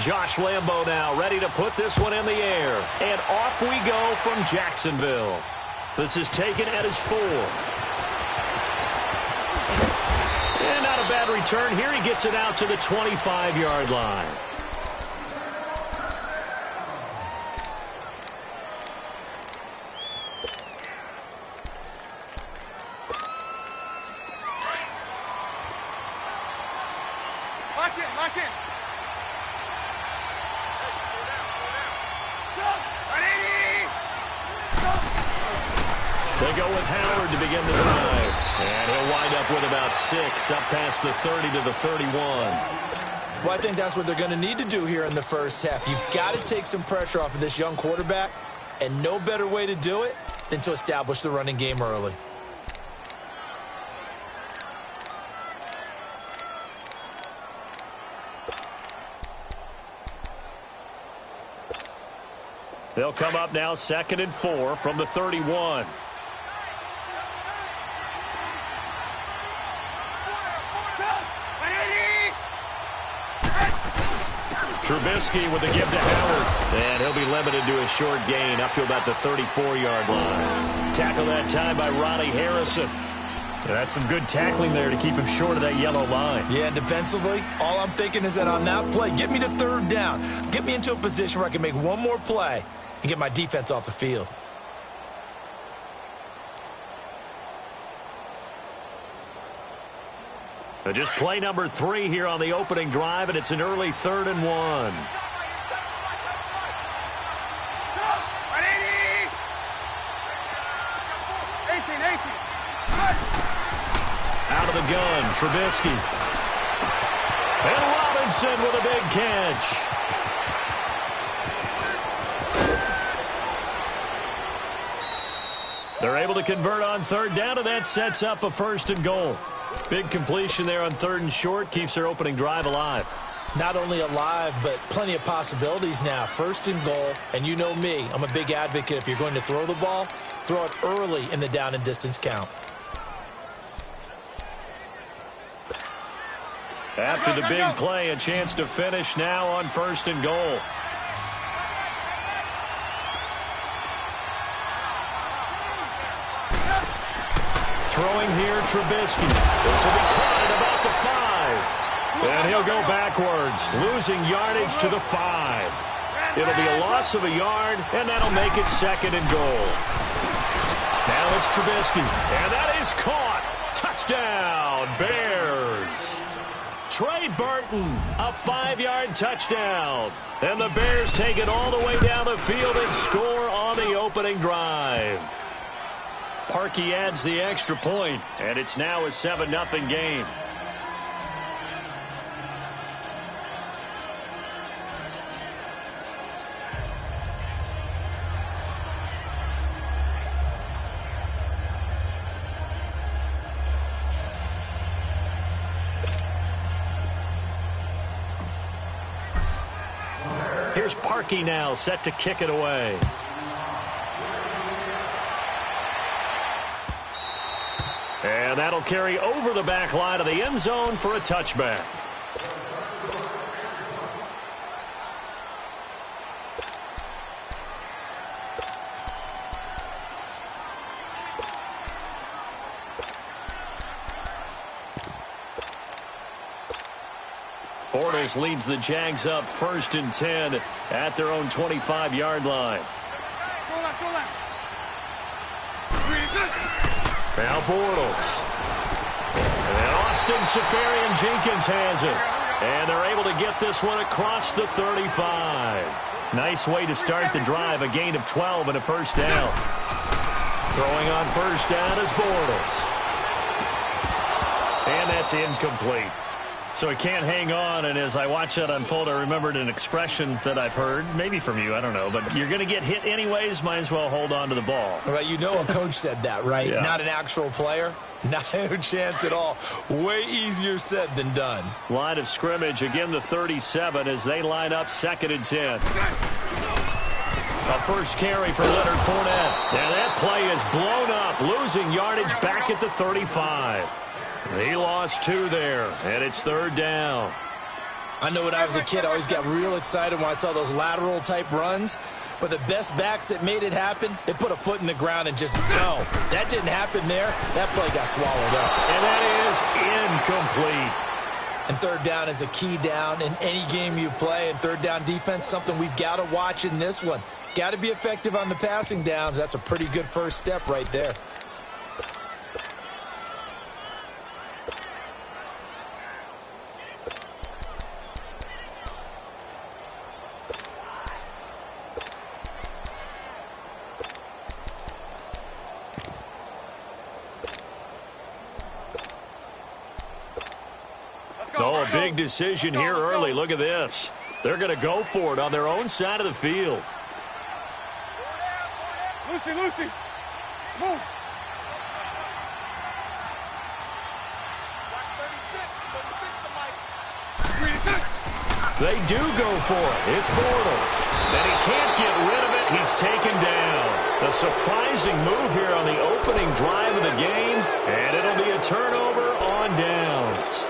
Josh Lambo now ready to put this one in the air. And off we go from Jacksonville. This is taken at his 4. And not a bad return here. He gets it out to the 25-yard line. Lock in. They go with Howard to begin the drive. And he'll wind up with about 6 up past the 30 to the 31. Well, I think that's what they're going to need to do here in the first half. You've got to take some pressure off of this young quarterback, and no better way to do it than to establish the running game early. They'll come up now 2nd and 4 from the 31. Trubisky with a give to Howard. And he'll be limited to a short gain up to about the 34-yard line. Tackle that time by Ronnie Harrison. And that's some good tackling there to keep him short of that yellow line. Yeah, and defensively, all I'm thinking is that on that play, get me to 3rd down. Get me into a position where I can make one more play and get my defense off the field. Just play number 3 here on the opening drive, and it's an early 3rd and 1. Out of the gun, Trubisky. And Robinson with a big catch. They're able to convert on 3rd down, and that sets up a 1st and goal. Big completion there on 3rd and short, keeps their opening drive alive. Not only alive, but plenty of possibilities now. 1st and goal, and you know me, I'm a big advocate. If you're going to throw the ball, throw it early in the down and distance count. After the big play, a chance to finish now on 1st and goal. Throwing here, Trubisky. This will be caught at about the 5. And he'll go backwards, losing yardage to the 5. It'll be a loss of a yard, and that'll make it 2nd and goal. Now it's Trubisky, and that is caught. Touchdown, Bears. Trey Burton, a 5-yard touchdown. And the Bears take it all the way down the field and score on the opening drive. Parkey adds the extra point, and it's now a 7-0 game. Here's Parkey now, set to kick it away. And that'll carry over the back line of the end zone for a touchback. Bortles leads the Jags up 1st and 10 at their own 25-yard line. Now Bortles. And Austin Seferian-Jenkins has it. And they're able to get this one across the 35. Nice way to start the drive. A gain of 12 and a 1st down. Throwing on 1st down is Bortles. And that's incomplete. So he can't hang on, and as I watch that unfold, I remembered an expression that I've heard, maybe from you, I don't know, but you're going to get hit anyways, might as well hold on to the ball. Right, you know a coach said that, right? Yeah. Not an actual player. Not a chance at all. Way easier said than done. Line of scrimmage, again the 37 as they line up 2nd and 10. A first carry for Leonard Fournette. And that play is blown up, losing yardage back at the 35. He lost 2 there, and it's 3rd down. I know when I was a kid, I always got real excited when I saw those lateral-type runs. But the best backs that made it happen, they put a foot in the ground and just go. That didn't happen there. That play got swallowed up. And that is incomplete. And third down is a key down in any game you play. And third down defense, something we've got to watch in this one. Got to be effective on the passing downs. That's a pretty good first step right there. Oh, a big decision here early. Look at this. They're going to go for it on their own side of the field. Lucy, move. They do go for it. It's Bortles. And he can't get rid of it. He's taken down. A surprising move here on the opening drive of the game. And it'll be a turnover on downs.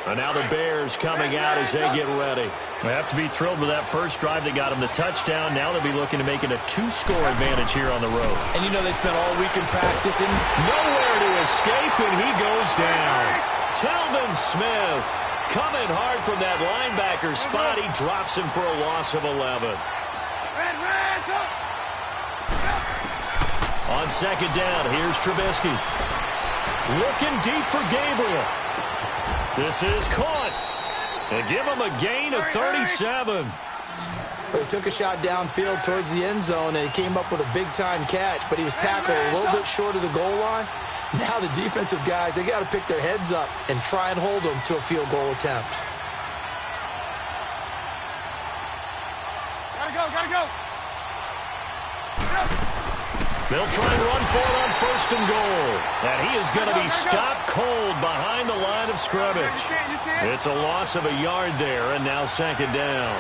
And now the Bears coming out as they get ready. They have to be thrilled with that first drive that got them the touchdown. Now they'll be looking to make it a 2-score advantage here on the road. And you know they spent all week in practicing. Nowhere to escape, and he goes down. Telvin Smith coming hard from that linebacker spot. He drops him for a loss of 11. On second down, here's Trubisky. Looking deep for Gabriel. This is caught. And give him a gain of 37. He took a shot downfield towards the end zone, and he came up with a big-time catch, but he was tackled a little bit short of the goal line. Now the defensive guys, they got to pick their heads up and try and hold them to a field goal attempt. Gotta go. They'll try and run for it on first and goal. And he is going to be stopped cold behind the line of scrimmage. It's a loss of a yard there, and now second down.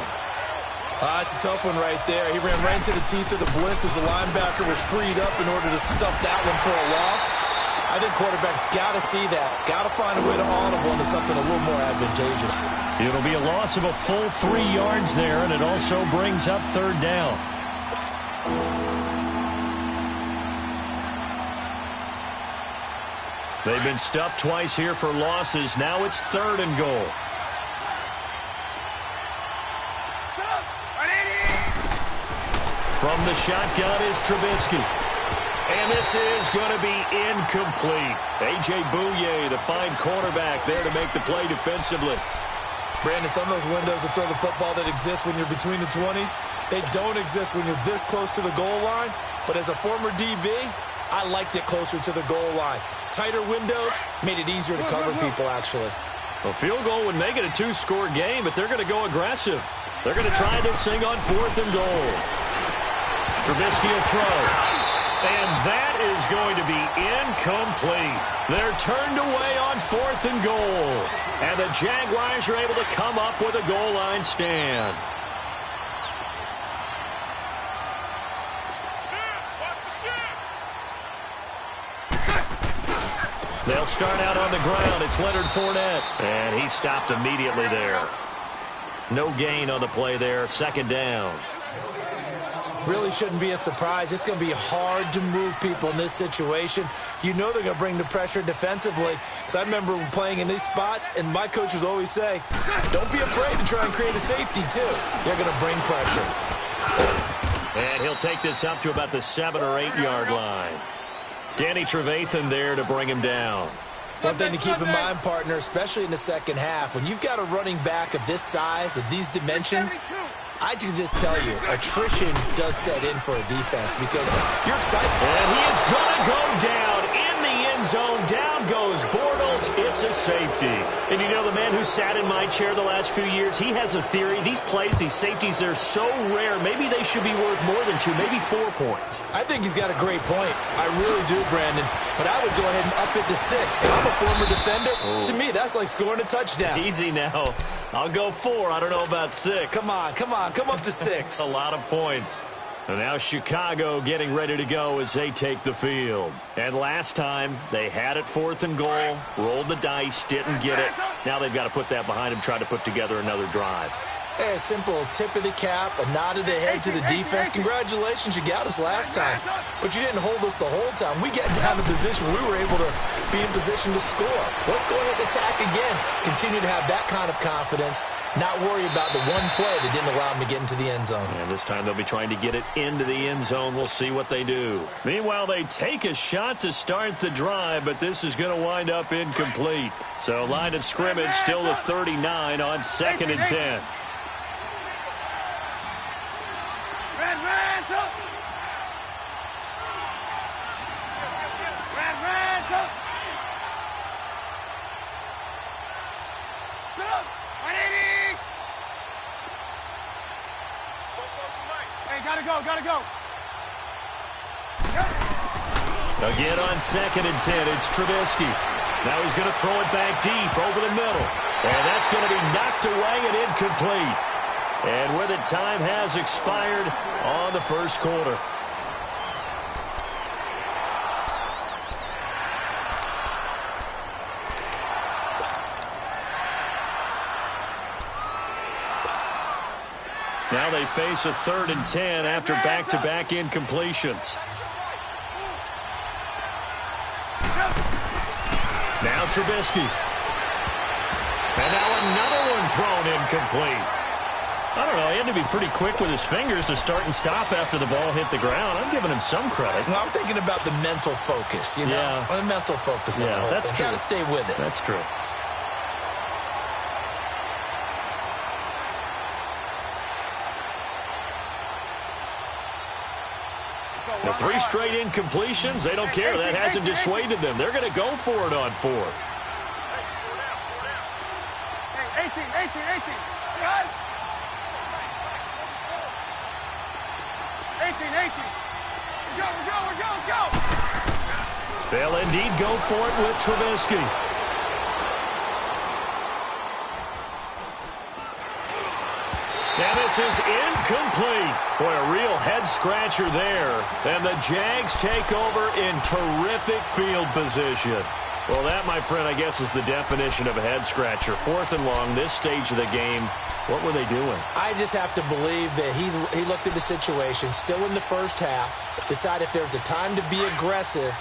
It's a tough one right there. He ran right into the teeth of the blitz as the linebacker was freed up in order to stuff that one for a loss. I think quarterbacks got to see that. Got to find a way to audible into something a little more advantageous. It'll be a loss of a full 3 yards there, and it also brings up third down. They've been stuffed twice here for losses. Now it's third and goal. From the shotgun is Trubisky. And this is going to be incomplete. A.J. Bouye, the fine cornerback, there to make the play defensively. Brandon, some of those windows to throw the football that exist when you're between the 20s, they don't exist when you're this close to the goal line. But as a former DB, I liked it closer to the goal line. Tighter windows made it easier to cover people, actually. A field goal would make it a 2-score game, but they're going to go aggressive. They're going to try this thing on fourth and goal. Trubisky will throw. And that is going to be incomplete. They're turned away on fourth and goal. And the Jaguars are able to come up with a goal line stand. They'll start out on the ground. It's Leonard Fournette. And he stopped immediately there. No gain on the play there. Second down. Really shouldn't be a surprise. It's going to be hard to move people in this situation. You know they're going to bring the pressure defensively. Because I remember playing in these spots, and my coaches always say, don't be afraid to try and create a safety, too. They're going to bring pressure. And he'll take this up to about the 7 or 8 yard line. Danny Trevathan there to bring him down. One thing to keep in mind, partner, especially in the second half, when you've got a running back of this size, of these dimensions, I can just tell you, attrition does set in for a defense because you're excited. And he is going to go down in the end zone. Down goes Bortles. It's a safety. And you know, the man who sat in my chair the last few years, he has a theory. These plays, these safeties, they're so rare. Maybe they should be worth more than 2, maybe 4 points. I think he's got a great point. I really do, Brandon. But I would go ahead and up it to 6. I'm a former defender. Oh. To me, that's like scoring a touchdown. Easy now. I'll go 4. I don't know about 6. Come on. Come up to 6. A lot of points. And now Chicago getting ready to go as they take the field. And last time, they had it 4th and goal, rolled the dice, didn't get it. Now they've got to put that behind them, try to put together another drive. Hey, a simple tip of the cap, a nod of the head to the defense. Congratulations, you got us last time. But you didn't hold us the whole time. We got down to position where we were able to be in position to score. Let's go ahead and attack again. Continue to have that kind of confidence. Not worry about the one play that didn't allow them to get into the end zone. And this time they'll be trying to get it into the end zone. We'll see what they do. Meanwhile, they take a shot to start the drive, but this is going to wind up incomplete. So line of scrimmage still the 39 on 2nd and 10. Gotta go. Again on 2nd and 10, it's Trubisky. Now he's going to throw it back deep over the middle. And that's going to be knocked away and incomplete. And with it, time has expired on the first quarter. Now they face a 3rd and 10 after back-to-back incompletions. Now Trubisky. And now another one thrown incomplete. I don't know, he had to be pretty quick with his fingers to start and stop after the ball hit the ground. I'm giving him some credit. Well, I'm thinking about the mental focus, you know? Yeah. The mental focus. Yeah, that's true. Got to stay with it. That's true. The 3 straight incompletions, they don't care. That hasn't dissuaded them. They're going to go for it on 4th. 18. We're go. They'll indeed go for it with Trubisky. And this is incomplete. Boy, a real head-scratcher there. And the Jags take over in terrific field position. Well, that, my friend, I guess is the definition of a head-scratcher. 4th and long, this stage of the game. What were they doing? I just have to believe that he looked at the situation, still in the first half, decided if there was a time to be aggressive,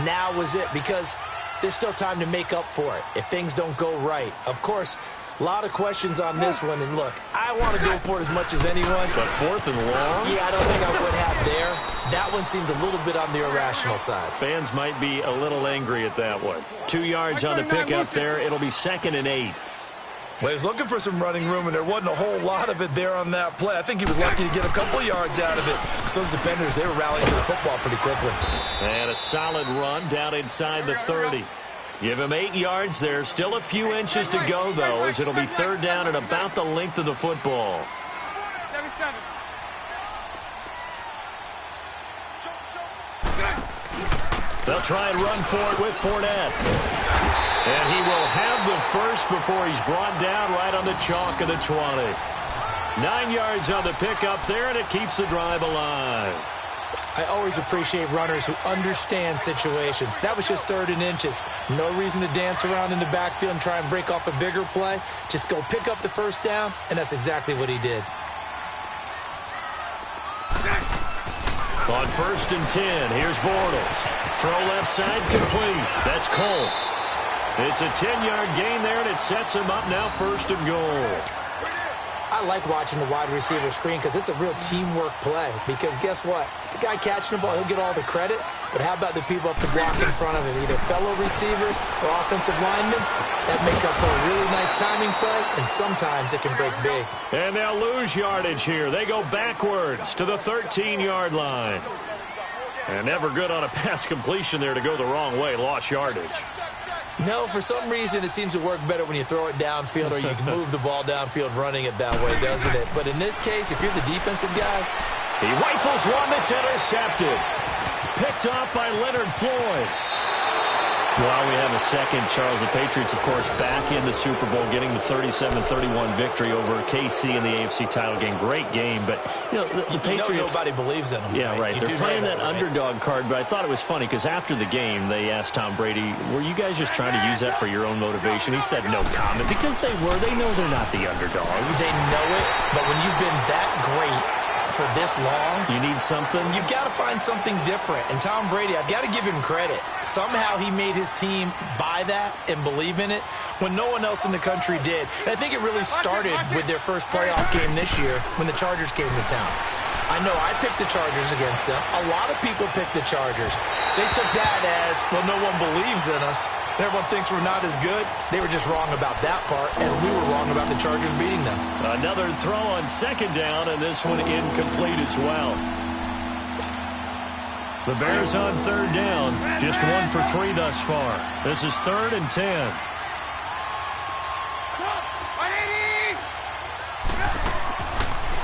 now was it, because there's still time to make up for it if things don't go right. Of course, a lot of questions on this one, and look, I want to go for it as much as anyone. But 4th and long? Yeah, I don't think I would have there. That one seemed a little bit on the irrational side. Fans might be a little angry at that one. 2 yards on the pickup there. It'll be 2nd and 8. Well, he was looking for some running room, and there wasn't a whole lot of it there on that play. I think he was lucky to get a couple yards out of it. Because those defenders, they were rallying to the football pretty quickly. And a solid run down inside the 30. Give him 8 yards there. Still a few inches to go, though, as it'll be 3rd down and about the length of the football. 77. They'll try and run for it with Fournette. And he will have the first before he's brought down right on the chalk of the 20. 9 yards on the pickup there, and it keeps the drive alive. I always appreciate runners who understand situations. That was just 3rd and inches. No reason to dance around in the backfield and try and break off a bigger play. Just go pick up the first down, and that's exactly what he did. On 1st and 10, here's Bortles. Throw left side complete. That's Cole. It's a 10-yard gain there, and it sets him up now 1st and goal. I like watching the wide receiver screen because it's a real teamwork play. Because guess what? The guy catching the ball, he'll get all the credit. But how about the people up to block in front of him? Either fellow receivers or offensive linemen. That makes that play a really nice timing play, and sometimes it can break big. And they'll lose yardage here. They go backwards to the 13-yard line. And never good on a pass completion there to go the wrong way. Lost yardage. No, for some reason it seems to work better when you throw it downfield or you can move the ball downfield running it that way, doesn't it? But in this case, if you're the defensive guys... He rifles one that's intercepted. Picked up by Leonard Floyd. While we have a second, Charles, the Patriots, of course, back in the Super Bowl, getting the 37-31 victory over KC in the AFC title game. Great game, but the Patriots. Nobody believes in them. Yeah, right. They're playing that underdog card, but I thought it was funny because after the game, they asked Tom Brady, "Were you guys just trying to use that for your own motivation?" He said, "No comment," because they were. They know they're not the underdog. They know it, but when you've been that great for this long, you need something. You've got to find something different. And Tom Brady, I've got to give him credit. Somehow he made his team buy that and believe in it when no one else in the country did. And I think it really started with their first playoff game this year when the Chargers came to town. I know I picked the Chargers against them. A lot of people picked the Chargers. They took that as, well, no one believes in us. Everyone thinks we're not as good. They were just wrong about that part, as we were wrong about the Chargers beating them. Another throw on second down, and this one incomplete as well. The Bears on third down. Just 1 for 3 thus far. This is 3rd and 10.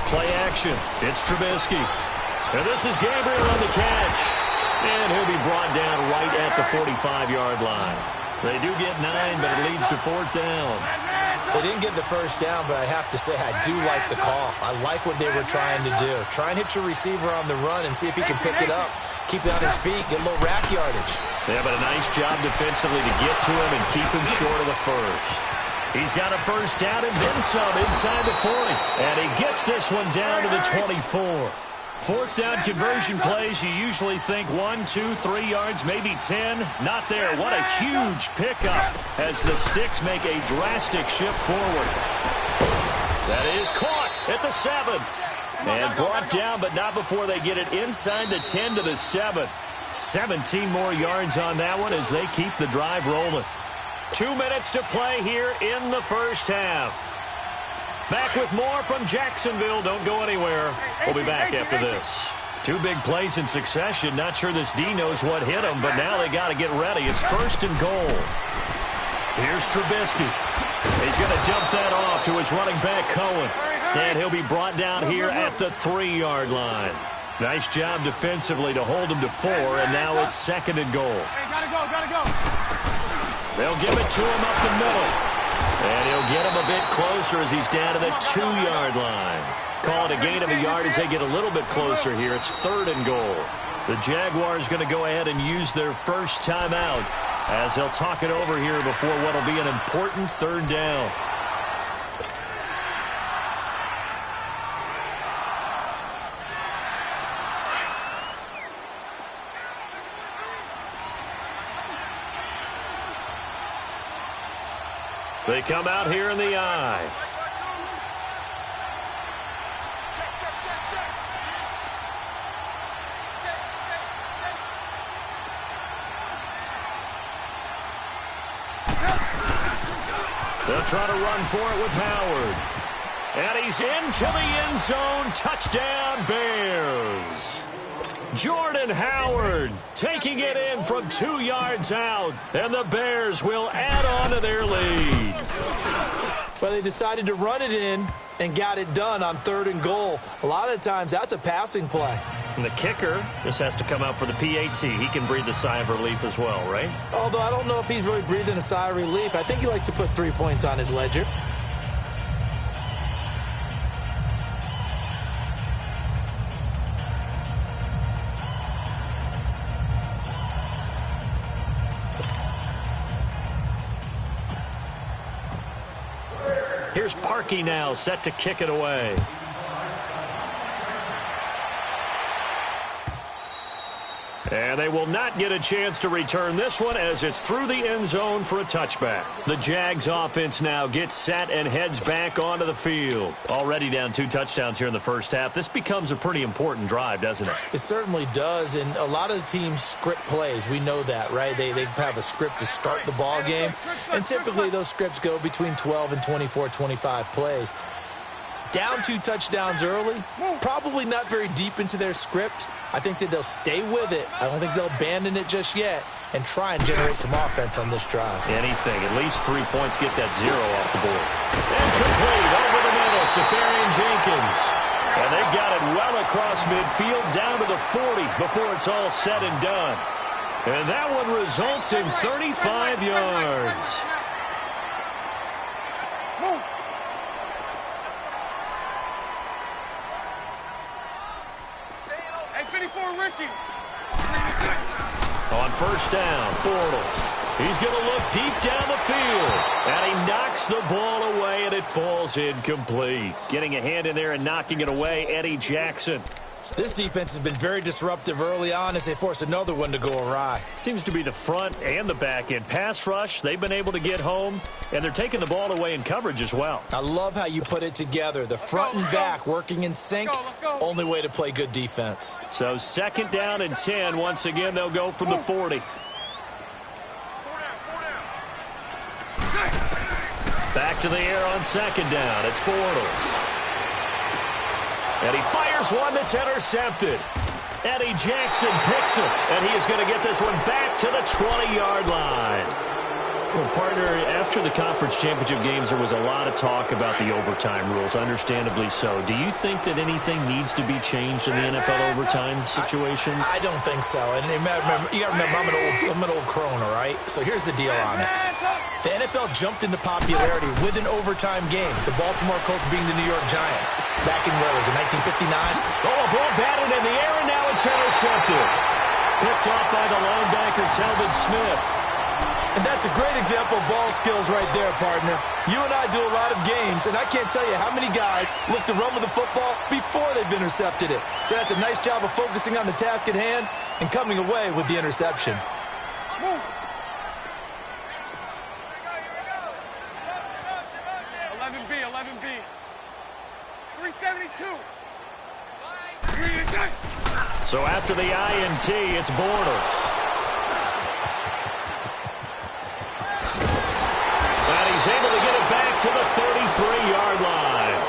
Play action. It's Trubisky. And this is Gabriel on the catch. And he'll be brought down right at the 45-yard line. They do get 9, but it leads to 4th down. They didn't get the first down, but I have to say I do like the call. I like what they were trying to do. Try and hit your receiver on the run and see if he can pick it up. Keep it on his feet, get a little rack yardage. Yeah, but a nice job defensively to get to him and keep him short of the first. He's got a first down and then some inside the 40. And he gets this one down to the 24. 4th down conversion plays, you usually think 1, 2, 3 yards, maybe 10. Not there. What a huge pickup as the Sticks make a drastic shift forward. That is caught at the 7. And brought down, but not before they get it inside the 10 to the 7. 17 more yards on that one as they keep the drive rolling. 2 minutes to play here in the first half. Back with more from Jacksonville. Don't go anywhere. We'll be back after this. 2 big plays in succession. Not sure this D knows what hit him, but now they got to get ready. It's 1st and goal. Here's Trubisky. He's going to dump that off to his running back, Cohen. And he'll be brought down here at the 3-yard line. Nice job defensively to hold him to 4, and now it's 2nd and goal. Hey, gotta go. They'll give it to him up the middle. And he'll get him a bit closer as he's down to the 2-yard line. Call it a gain of a yard as they get a little bit closer here. It's 3rd and goal. The Jaguars going to go ahead and use their first timeout as they'll talk it over here before what will be an important 3rd down. They come out here in the eye. They'll try to run for it with Howard. And he's into the end zone. Touchdown, Bears. Jordan Howard taking it in from 2 yards out. And the Bears will add on to their lead. Well, they decided to run it in and got it done on 3rd and goal. A lot of times, that's a passing play. And the kicker just has to come out for the PAT. He can breathe a sigh of relief as well, right? Although I don't know if he's really breathing a sigh of relief. I think he likes to put 3 points on his ledger. Here's Parkey now, set to kick it away. And they will not get a chance to return this one as it's through the end zone for a touchback. The Jags offense now gets set and heads back onto the field. Already down 2 touchdowns here in the first half. This becomes a pretty important drive, doesn't it? It certainly does, and a lot of the teams script plays. We know that, right? They have a script to start the ball game, and typically those scripts go between 12 and 24, 25 plays. Down 2 touchdowns early, probably not very deep into their script. I think that they'll stay with it. I don't think they'll abandon it just yet and try and generate some offense on this drive. Anything. At least 3 points, get that 0 off the board. And complete over the middle, Safarian Jenkins. And they've got it well across midfield down to the 40 before it's all said and done. And that one results in 35 yards. Hey, 54, Ricky. On first down, Bortles. He's going to look deep down the field. And he knocks the ball away, and it falls incomplete. Getting a hand in there and knocking it away, Eddie Jackson. This defense has been very disruptive early on as they force another one to go awry. Seems to be the front and the back end. Pass rush, they've been able to get home, and they're taking the ball away in coverage as well. I love how you put it together. The front and back working in sync. Let's go. Only way to play good defense. So second down and 10. Once again, they'll go from the 40. Back to the air on second down. It's Bortles. And he fires one that's intercepted. Eddie Jackson picks it, and he is going to get this one back to the 20-yard line. Well, partner, after the conference championship games, there was a lot of talk about the overtime rules, understandably so. Do you think that anything needs to be changed in the NFL overtime situation? I don't think so. And you got to remember, I'm an old crone, all right? So here's the deal on it. The NFL jumped into popularity with an overtime game. The Baltimore Colts being the New York Giants. Back in, where was it, 1959? Oh, a ball batted in the air, and now it's intercepted. Picked off by the linebacker, Telvin Smith. And that's a great example of ball skills right there, partner. You and I do a lot of games, and I can't tell you how many guys look to run with the football before they've intercepted it. So that's a nice job of focusing on the task at hand and coming away with the interception. Move. 11B. 372. So after the INT, it's Bortles. And he's able to get it back to the 33-yard line.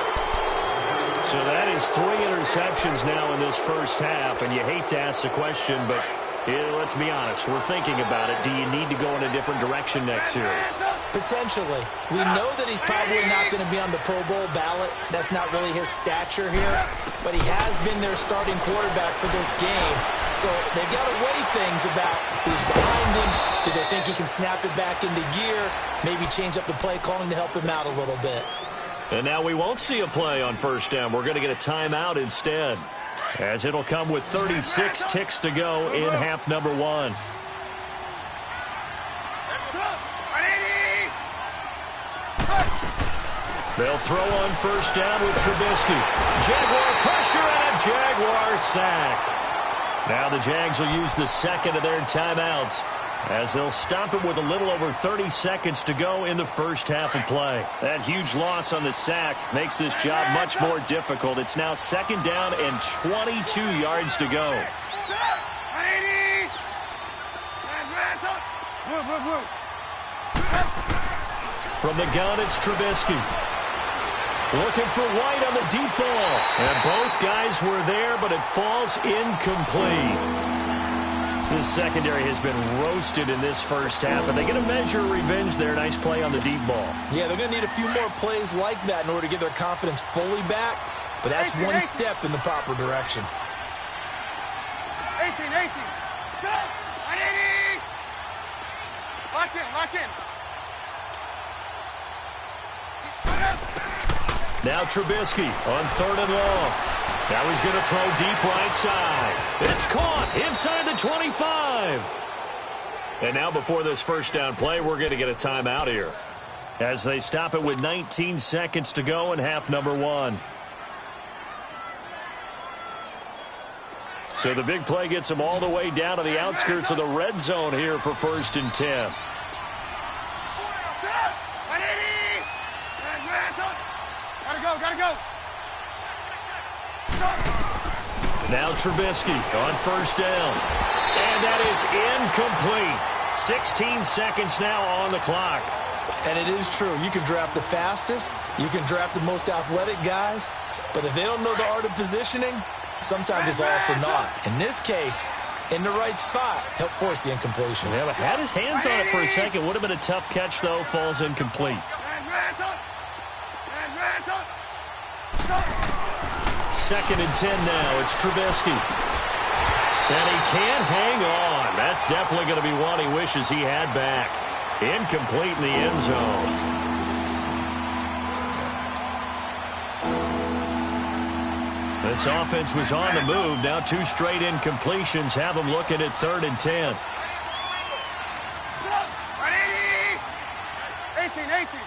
So that is 3 interceptions now in this first half. And you hate to ask the question, but let's be honest. We're thinking about it. Do you need to go in a different direction next series? Potentially. We know that he's probably not going to be on the Pro Bowl ballot. That's not really his stature here. But he has been their starting quarterback for this game. So they've got to weigh things about who's behind him. Do they think he can snap it back into gear? Maybe change up the play calling to help him out a little bit. And now we won't see a play on first down. We're going to get a timeout instead, as it'll come with 36 ticks to go in half number 1. They'll throw on first down with Trubisky. Jaguar pressure and a Jaguar sack. Now the Jags will use the second of their timeouts, as they'll stop it with a little over 30 seconds to go in the first half of play. That huge loss on the sack makes this job much more difficult. It's now second down and 22 yards to go. From the gun, it's Trubisky. Looking for White on the deep ball. And both guys were there, but it falls incomplete. This secondary has been roasted in this first half, but they get a measure of revenge there. Nice play on the deep ball. Yeah, they're going to need a few more plays like that in order to get their confidence fully back, but that's one step in the proper direction. 18. Lock in. Now Trubisky on third and long. Now he's going to throw deep right side. It's caught inside the 25. And now before this first down play, we're going to get a timeout here, as they stop it with 19 seconds to go in half number 1. So the big play gets them all the way down to the outskirts of the red zone here for first and 10. Gotta go. Now Trubisky on first down. And that is incomplete. 16 seconds now on the clock. And it is true. You can draft the fastest. You can draft the most athletic guys. But if they don't know the art of positioning, sometimes it's all for naught. In this case, in the right spot, help force the incompletion. Yeah, but had his hands on it for a second. Would have been a tough catch, though. Falls incomplete. Second and 10 now. It's Trubisky. And he can't hang on. That's definitely going to be one he wishes he had back. Incomplete in the end zone. This offense was on the move. Now 2 straight incompletions have them looking at 3rd and 10. 18.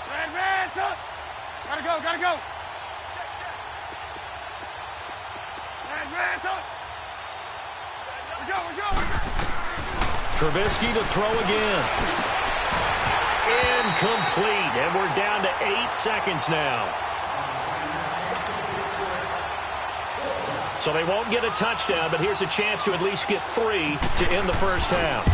Red, up. Gotta go. Red, up. We go. Trubisky to throw again. Incomplete. And we're down to 8 seconds now. So they won't get a touchdown, but here's a chance to at least get 3 to end the first half.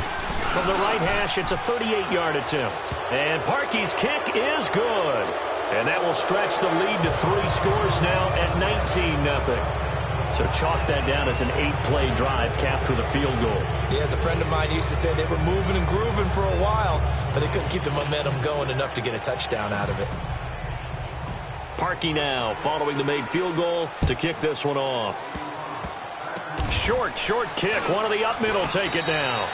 From the right hash, it's a 38-yard attempt. And Parkey's kick is good. And that will stretch the lead to 3 scores now at 19-0. So chalk that down as an 8-play drive capped with a field goal. Yeah, as a friend of mine used to say, they were moving and grooving for a while, but they couldn't keep the momentum going enough to get a touchdown out of it. Parkey now following the made field goal to kick this one off. Short kick. One of the up middle take it now.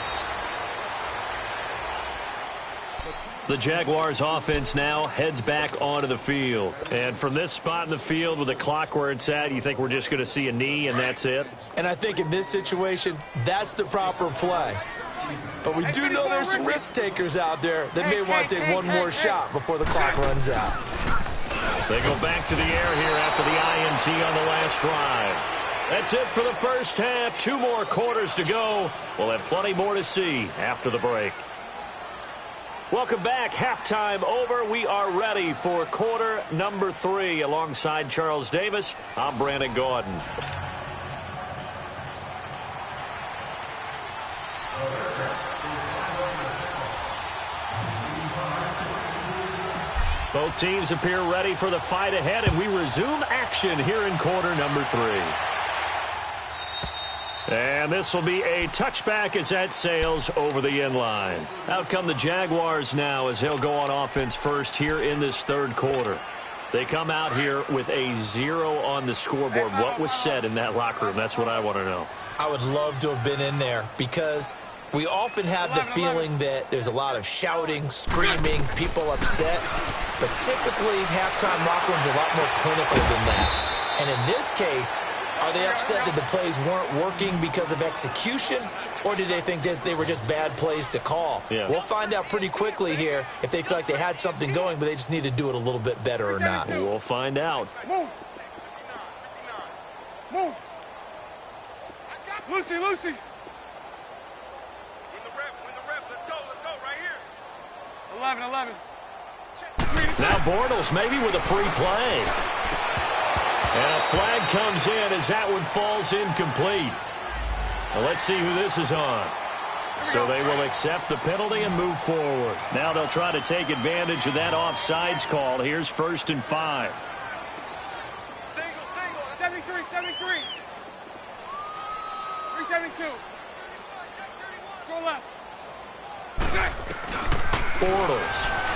The Jaguars offense now heads back onto the field. And from this spot in the field with the clock where it's at, you think we're just going to see a knee and that's it? And I think in this situation, that's the proper play. But we do know there's some risk takers out there that may want to take one more shot before the clock runs out. They go back to the air here after the INT on the last drive. That's it for the first half. 2 more quarters to go. We'll have plenty more to see after the break. Welcome back. Halftime over. We are ready for quarter number 3. Alongside Charles Davis, I'm Brandon Gaudin. Both teams appear ready for the fight ahead, and we resume action here in quarter number 3. And this will be a touchback as that sails over the end line. Out come the Jaguars now as they'll go on offense first here in this 3rd quarter. They come out here with a 0 on the scoreboard. What was said in that locker room? That's what I want to know. I would love to have been in there because we often have the feeling that there's a lot of shouting, screaming, people upset. But typically, halftime locker rooms are a lot more clinical than that. And in this case, are they upset that the plays weren't working because of execution, or did they think they were just bad plays to call? Yeah. We'll find out pretty quickly here if they feel like they had something going, but they just need to do it a little bit better or not. We'll find out. Move. Lucy. Win the rep. Let's go right here. 11. Now Bortles maybe with a free play. And a flag comes in as that one falls incomplete. Well, let's see who this is on. So they will accept the penalty and move forward. Now they'll try to take advantage of that offsides call. Here's 1st and 5. Single. 73. 372. Throw left. Bortles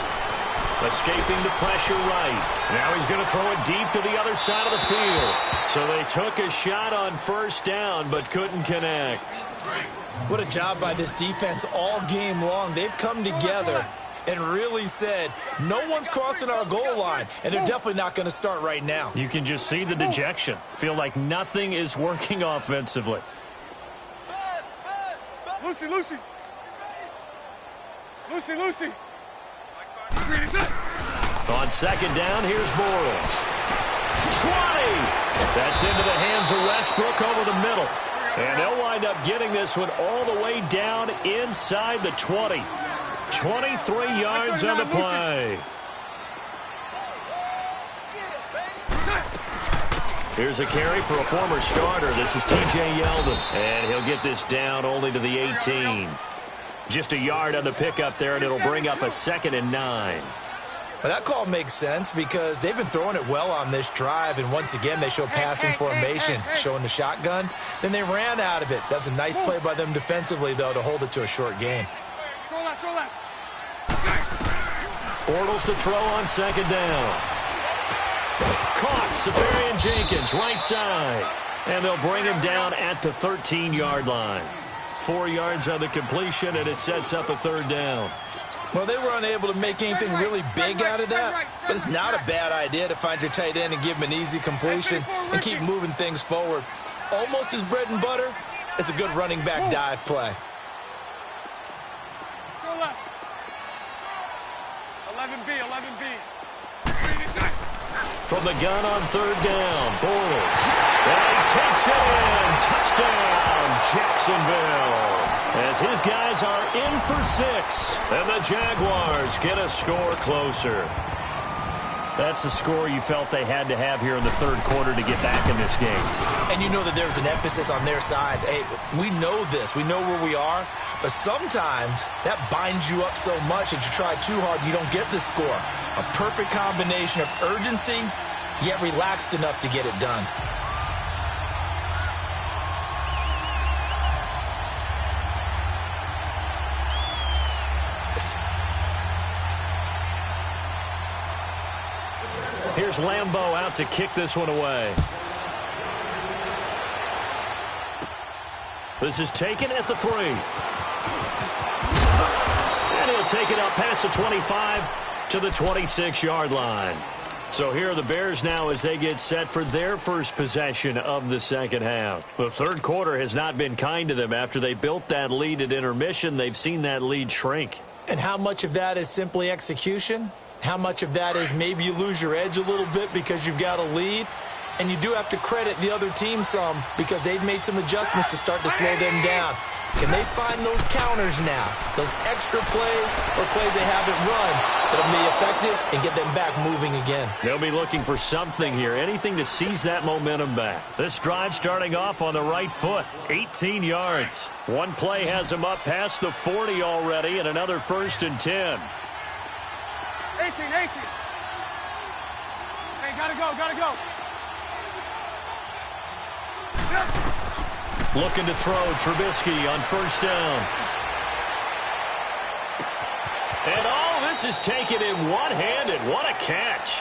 escaping the pressure right. Now he's going to throw it deep to the other side of the field. So they took a shot on 1st down but couldn't connect. What a job by this defense all game long. They've come together and really said, no one's crossing our goal line, and they're definitely not going to start right now. You can just see the dejection. Feel like nothing is working offensively. Lucy. On 2nd down, here's Bortles. 20! That's into the hands of Westbrook over the middle. And they'll wind up getting this one all the way down inside the 20. 23 yards on the play. Here's a carry for a former starter. This is T.J. Yeldon. And he'll get this down only to the 18. Just a yard on the pickup there, and it'll bring up a 2nd and 9. Well, that call makes sense because they've been throwing it well on this drive, and once again they show passing formation, showing the shotgun. Then they ran out of it. That's a nice play by them defensively, though, to hold it to a short game. Throw left. Bortles to throw on 2nd down. Caught, Safarian Jenkins, right side. And they'll bring him down at the 13-yard line. 4 yards on the completion, and it sets up a third down. Well, they were unable to make anything really big out of that, but it's not a bad idea to find your tight end and give him an easy completion and keep moving things forward. Almost his bread and butter. It's a good running back dive play. 11B. From the gun on third down, Bortles. And he takes it in. Touchdown, Jacksonville. As his guys are in for 6. And the Jaguars get a score closer. That's a score you felt they had to have here in the third quarter to get back in this game. And you know that there's an emphasis on their side. Hey, we know this. We know where we are. But sometimes that binds you up so much that you try too hard, you don't get the score. A perfect combination of urgency, yet relaxed enough to get it done. Here's Lambeau out to kick this one away. This is taken at the 3. And he'll take it up past the 25 to the 26-yard line. So here are the Bears now as they get set for their first possession of the second half. The third quarter has not been kind to them. After they built that lead at intermission, they've seen that lead shrink. And how much of that is simply execution? How much of that is maybe you lose your edge a little bit because you've got a lead? And you do have to credit the other team some because they've made some adjustments to start to slow them down. Can they find those counters now, those extra plays or plays they haven't run that'll be effective and get them back moving again? They'll be looking for something here, anything to seize that momentum back. This drive starting off on the right foot, 18 yards. One play has them up past the 40 already and another 1st and 10. 18. Hey, gotta go. Looking to throw Trubisky on 1st down. And all this is taken in one-handed. What a catch.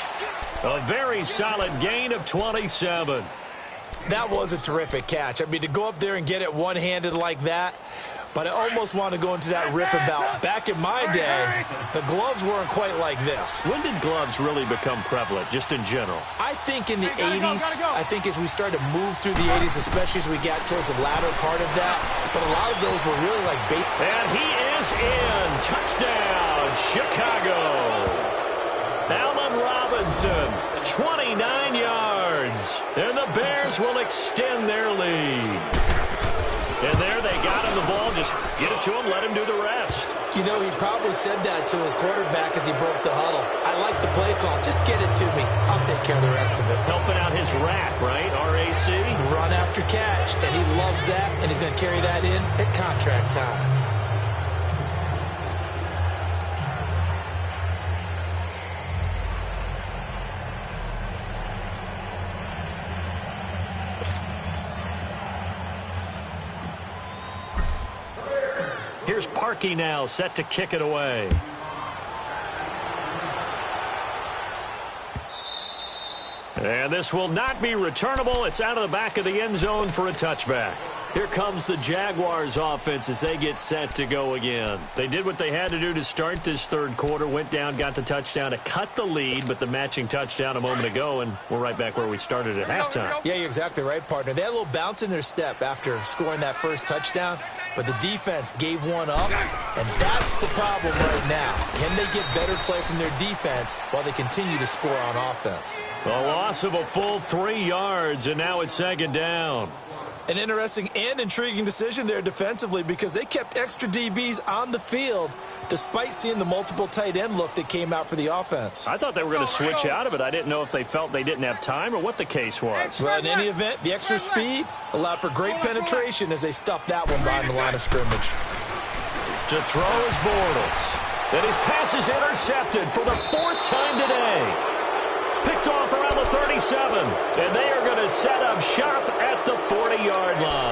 A very solid gain of 27. That was a terrific catch. I mean, to go up there and get it one-handed like that, but I almost want to go into that riff about back in my day, the gloves weren't quite like this. When did gloves really become prevalent, just in general? I think in the 80s, I think as we started to move through the 80s, especially as we got towards the latter part of that, but a lot of those were really like bait. And he is in. Touchdown, Chicago. Allen Robinson, 29 yards. And the Bears will extend their lead. And there they got him the ball. Just get it to him, let him do the rest. You know, he probably said that to his quarterback as he broke the huddle. I like the play call. Just get it to me. I'll take care of the rest of it. Helping out his rack, right? RAC. Run after catch. And he loves that. And he's going to carry that in at contract time. Here's Parkey now, set to kick it away. And this will not be returnable. It's out of the back of the end zone for a touchback. Here comes the Jaguars offense as they get set to go again. They did what they had to do to start this third quarter, went down, got the touchdown to cut the lead, but the matching touchdown a moment ago, and we're right back where we started at halftime. Yeah, you're exactly right, partner. They had a little bounce in their step after scoring that first touchdown, but the defense gave one up, and that's the problem right now. Can they get better play from their defense while they continue to score on offense? A loss of a full 3 yards, and now it's second down. An interesting and intriguing decision there defensively because they kept extra DBs on the field despite seeing the multiple tight end look that came out for the offense. I thought they were going to switch out of it. I didn't know if they felt they didn't have time or what the case was. Well, in any event, the extra speed allowed for great penetration as they stuffed that one behind the line of scrimmage. To throw is Bortles. And his pass is intercepted for the 4th time today. Picked off around the 37, and they are going to set up shop at the 40-yard line.